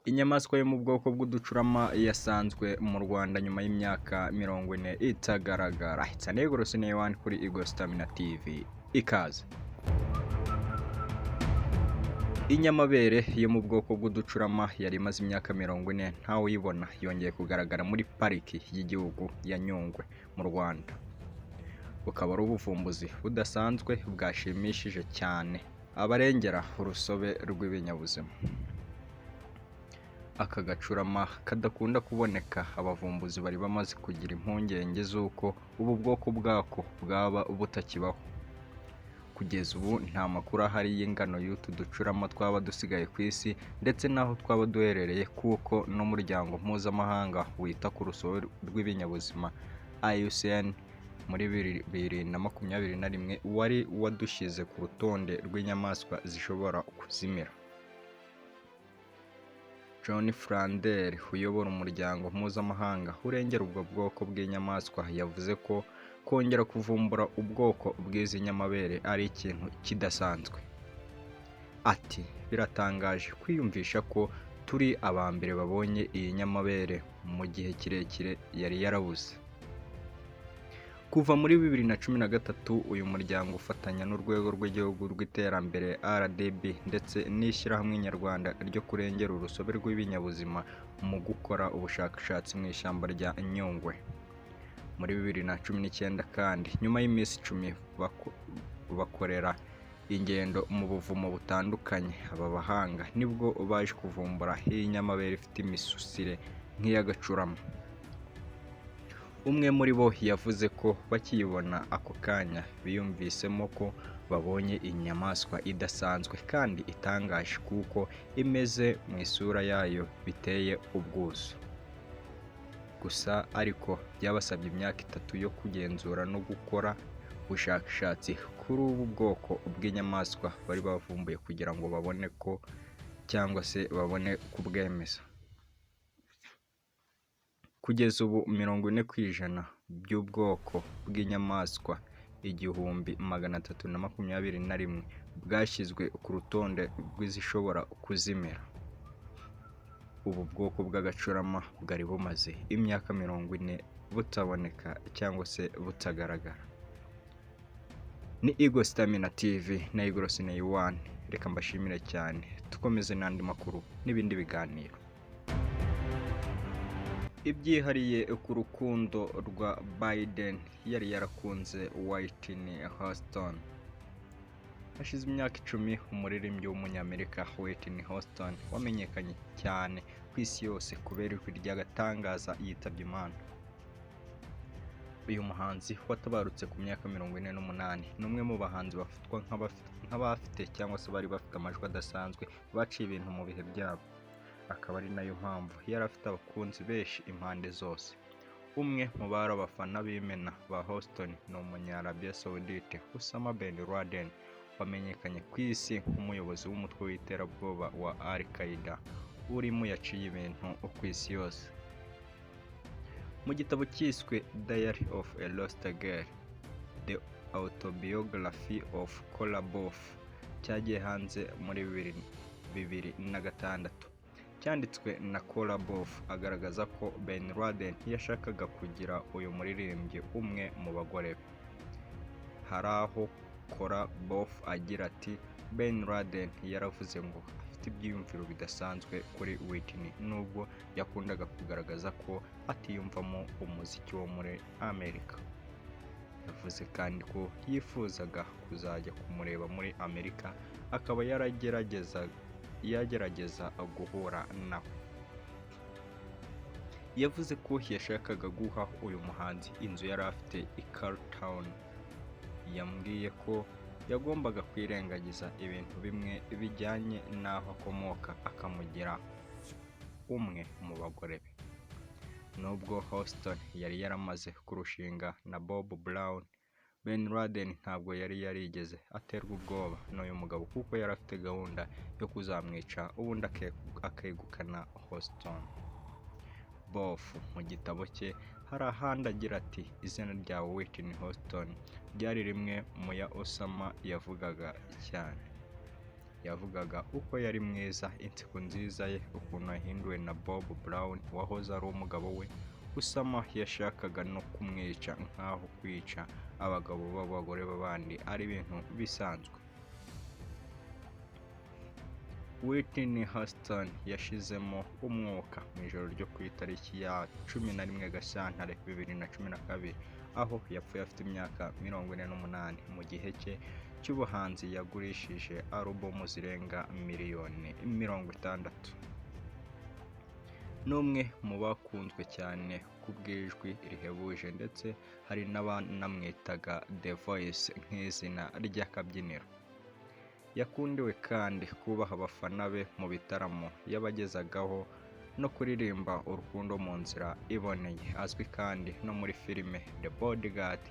Inyamaswa yo mu bwoko bw'uducurama yasanzwe mu Rwanda nyuma y'imyaka 40 itagaragara. It's an EAGLESTAMINA one kuri EAGLESTAMINA TV. Ikaze. Inyamabere yo mu bwoko bw'uducurama yari imaze imyaka 40 ntawe uyibona yongeye kugaragara muri pariki y'igihugu ya Nyungwe mu Rwanda. Bukaba ari ubuvumbuzi budasanzwe bwashimishije cyane abarengera urusobe rw'ibinyabuzima. Aka gacurama kadakunda kuboneka, abavumbuzi bari bamaze kugira impungenge z'uko ubu bwoko bwako bwaba butakibaho. Kugeza ubu nta makuru ahari y'ingano y'utu ducurama twaba dusigaye ku isi ndetse n'aho twaba duherereye, kuko n'umuryango mpuzamahanga wita ku rusobe rw'ibinyabuzima ICYO muri 2021 wari wadushyize ku rutonde rw'inyamaswa zishobora kuzimira. John Frander uyobora umuryango mpuzamahanga urengera ubwo bwoko bw'inyamaswa yavuze ko kongera kuvumbura ubwoko bw'izi nyamabere ari ikintu kidasanzwe. Ati biratangaje kwiyumvisha ko turi abambere babonye iyi nyamabere mu gihe kirekire yari yarabuze. Kuva muri 2013 uyu muryango ufatanya n'urwego rw'igihugu rw'iterambere RDB ndetse n'ishyirahamwe nyarwanda ryo kurengera urusobe rw'ibinyabuzima mu gukora ubushakashatsi mu ishyamba rya Nyungwe. Muri 2019 kandi nyuma y'iminsi 10 bakorera ingendo mu buvumo butandukanye, aba bahanga nibwo baje kuvumbura iyi nyamabere ifite imisusire nk'iy'agacurama. Umwe muri bo yavuze ko bakiyibona ako kanya biyumvisemo ko babonye inyamaswa idasanzwe kandi itangaje, kuko imeze mu isura yayo biteye ubwuzu. Gusa ariko byabasabye imyaka 3 yo kugenzura no gukora ubushakashatsi kuri ubu bwoko bw'inyamaswa bari bavumbuye kugira ngo babone ko cyangwa se babone kubwemeza. Kugeza ubu 40% by'ubwoko bw'inyamaswa 1321 bwashyizwe ku rutonde rw'izishobora kuzimira. Ubu bwoko bw'agacurama bwari bumaze imyaka 40 butaboneka cyangwa se butagaragara. Ni EAGLESTAMINA TV na EAGLESTAMINA one. Reka mbashimire cyane, tukomeze n'andi makuru n'ibindi biganiro. Ibyihariye ku rukundo rwa Biden yari yarakunze Whitney Houston. Hashize imyaka 10 umuririmbyi w'umunyamerika Whitney Houston wamenyekanye cyane ku isi yose kubera ijwi ry'agatangaza yitabye Imana. Uyu muhanzi watabarutse ku myaka 48 ni umwe mu bahanzi bafatwa nk'abafite cyangwa se bari bafite amajwi adasanzwe baciye ibintu mu bihe byabo. Akaba ari nayo mpamvu yari afite abakunzi benshi impande zose. Umwe mu bari abafana b'imena ba Houston ni umunyarabia Saudite Osama bin Laden wamenyekanye ku isi nk'umuyobozi w'umutwe w'iterabwoba wa Al-Qaeda urimo yaciye ibintu ku isi yose. Mu gitabo cyiswe Diary of a Lost Girl, The Autobiography of KARABAYE cyagiye hanze muri 2006 cyanditswe na KARABAYE agaragaza ko bin Laden yashakaga kugira uyu muririmbyi umwe mu bagore be. Hari aho KARABAYE agira ati bin Laden yaravuze ngo afite ibyiyumviro bidasanzwe kuri Whitney nubwo yakundaga kugaragaza ko atiyumvamo umuziki wo muri Amerika. Yavuze kandi ko yifuzaga kuzajya kumureba muri Amerika, akaba yagerageza guhura nawe. Yavuze ko yashakaga guha uyu muhanzi inzu yari afite i Cartown. Yambwiye ko yagombaga kwirengagiza ibintu bimwe bijyanye n'aho akomoka akamugira umwe mu bagore be. Nubwo Houston yari yaramaze kurushinga na Bob Brown, bin Laden ntabwo yari yarigeze aterwa ubwoba n'uyu mugabo kuko yari afite gahunda yo kuzamwica ubundi akegukana Houston. Bof mu gitabo cye hari ahandi agira ati izina rya Whitney Houston ryari rimwe mu ya Osama yavugaga cyane. yavugaga uko yari mwiza, inseko nziza ye, ukuntu yahinduwe na Bob Brown wahoze ari umugabo we. Usama yashakaga no kumwica, nk'aho kwica abagabo b'abagore b'abandi ari ibintu bisanzwe. Whitney Houston yashizemo umwuka mu ijoro ryo ku itariki ya 11 Gashyantare 2012, aho yapfuye afite imyaka 48. Mu gihe cye cy'ubuhanzi yagurishije alubumu zirenga miliyoni 60. N'umwe mu bakunzwe cyane ku bw'ijwi rihebuje, ndetse hari n'abanamwitaga The Voice nk'izina ry'akabyiniro. Yakundiwe kandi kubaha abafana be mu bitaramo yabagezagaho no kuririmba urukundo mu nzira iboneye. Azwi kandi no muri filime The Bodyguard.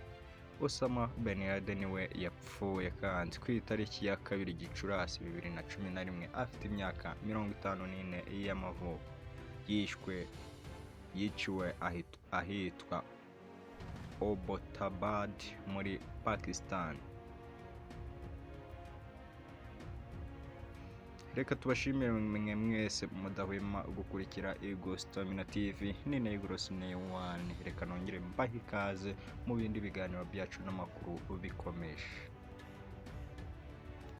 Osama bin Laden we yapfuye kandi ku itariki ya 2 Gicurasi 2011 afite imyaka 54 y'amavuko. Yiciwe ahitwa Abbottabad muri Pakistan. Reka tubashimire mwe mwese mudahwema gukurikira EAGLESTAMINA TV. Ni EAGLESTAMINA. Reka nongere mbahe ikaze mu bindi biganiro byacu n'amakuru bikomeje.